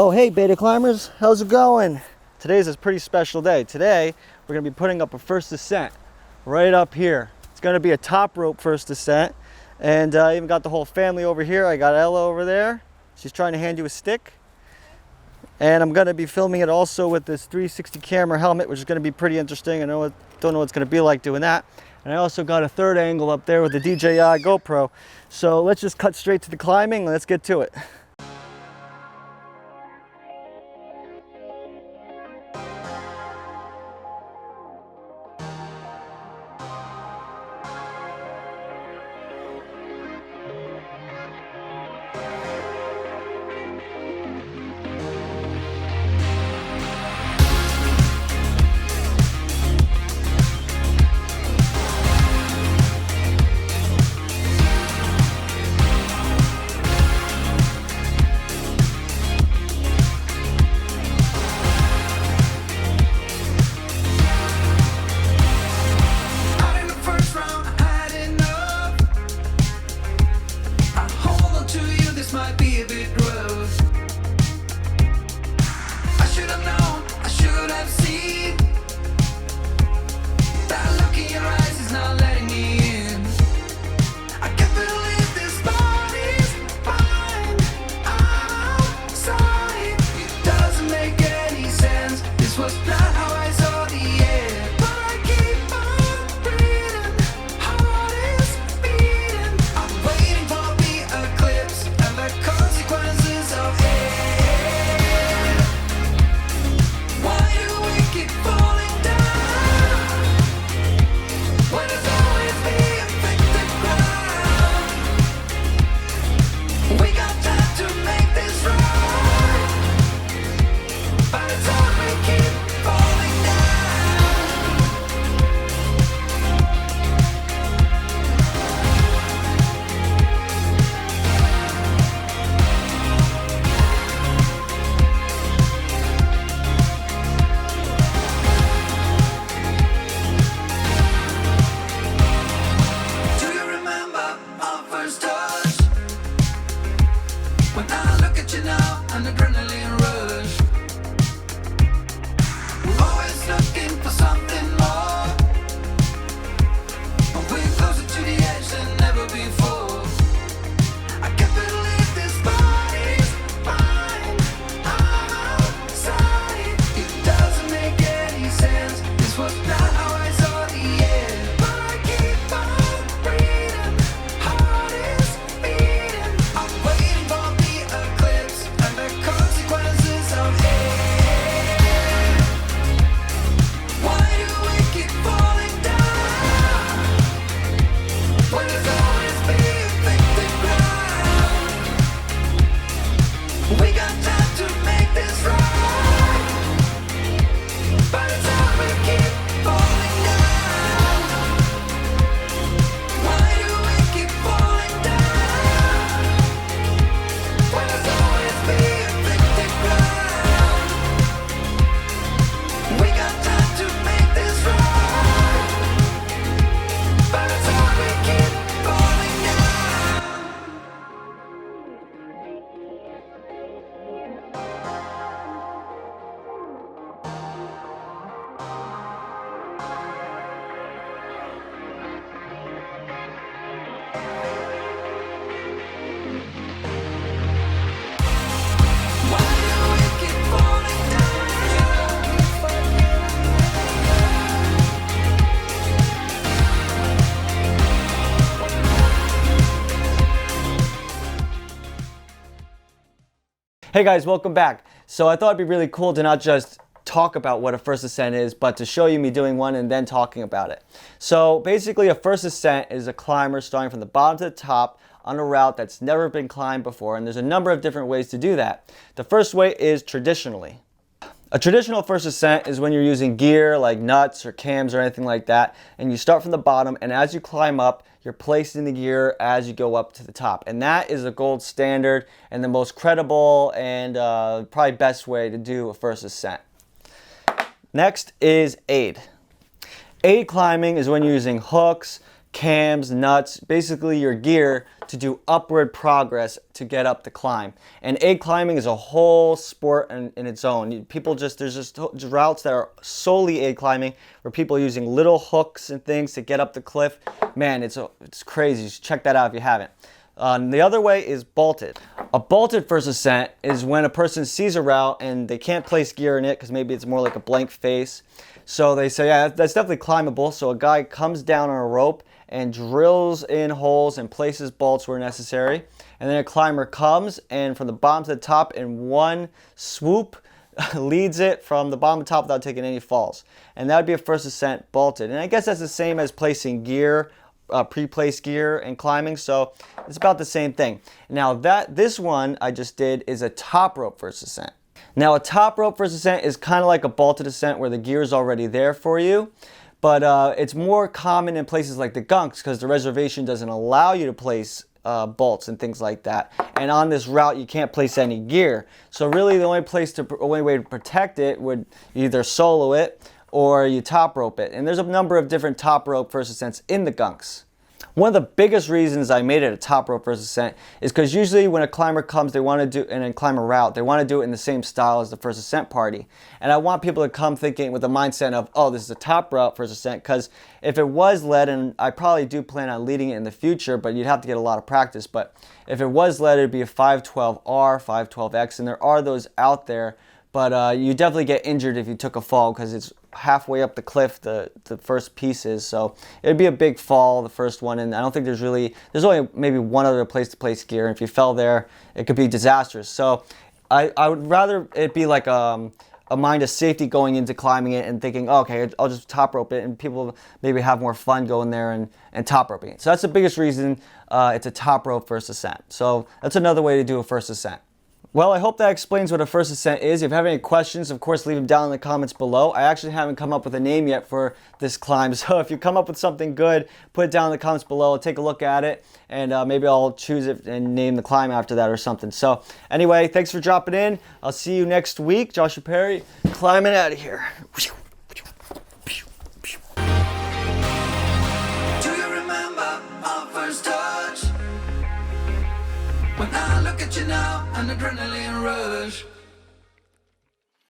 Oh, hey beta climbers, how's it going? Today's a pretty special day. Today, we're gonna be putting up a first ascent right up here. It's gonna be a top rope first ascent. And I even got the whole family over here. I got Ella over there. She's trying to hand you a stick. And I'm gonna be filming it also with this 360 camera helmet, which is gonna be pretty interesting. Don't know what it's gonna be like doing that. And I also got a third angle up there with the DJI GoPro. So let's just cut straight to the climbing and let's get to it. Hey guys, welcome back. So I thought it'd be really cool to not just talk about what a first ascent is, but to show you me doing one and then talking about it. So basically a first ascent is a climber starting from the bottom to the top on a route that's never been climbed before, and there's a number of different ways to do that. The first way is traditionally. A traditional first ascent is when you're using gear like nuts or cams or anything like that, and you start from the bottom, and as you climb up, you're placing the gear as you go up to the top. And that is the gold standard and the most credible and probably best way to do a first ascent. Next is aid. Aid climbing is when you're using hooks, cams, nuts, basically your gear to do upward progress to get up the climb. And aid climbing is a whole sport in its own. There's just routes that are solely aid climbing where people are using little hooks and things to get up the cliff. Man, it's crazy. You should check that out if you haven't. The other way is bolted. A bolted first ascent is when a person sees a route and they can't place gear in it because maybe it's more like a blank face. So they say, yeah, that's definitely climbable. So a guy comes down on a rope and drills in holes and places bolts where necessary. And then a climber comes and from the bottom to the top in one swoop leads it from the bottom to top without taking any falls. And that would be a first ascent bolted. And I guess that's the same as placing gear, pre-placed gear and climbing, so it's about the same thing. Now this one I just did is a top rope first ascent. Now a top rope first ascent is kind of like a bolted ascent where the gear is already there for you, but it's more common in places like the Gunks because the reservation doesn't allow you to place bolts and things like that. And on this route you can't place any gear, so really the only way to protect it would either solo it or you top rope it. And there's a number of different top rope first ascents in the Gunks. One of the biggest reasons I made it a top rope first ascent is because usually when a climber comes, they want to do and climb a route, they want to do it in the same style as the first ascent party. And I want people to come thinking with the mindset of, oh, this is a top route first ascent, because if it was led, and I probably do plan on leading it in the future, but you'd have to get a lot of practice, but if it was led, it'd be a 512R, 512X, and there are those out there. But you definitely get injured if you took a fall because it's halfway up the cliff, the first piece is. So it'd be a big fall, the first one. And I don't think there's only maybe one other place to place gear. And if you fell there, it could be disastrous. So I would rather it be like a mind of safety going into climbing it and thinking, oh, okay, I'll just top rope it. And people maybe have more fun going there and top roping it. So that's the biggest reason it's a top rope first ascent. So that's another way to do a first ascent. Well, I hope that explains what a first ascent is. If you have any questions, of course, leave them down in the comments below. I actually haven't come up with a name yet for this climb, so if you come up with something good, put it down in the comments below. I'll take a look at it, and maybe I'll choose it and name the climb after that or something. So anyway, thanks for dropping in. I'll see you next week. Joshua Perry, climbing out of here. Do you remember our first touch? When I look at you now, an adrenaline rush.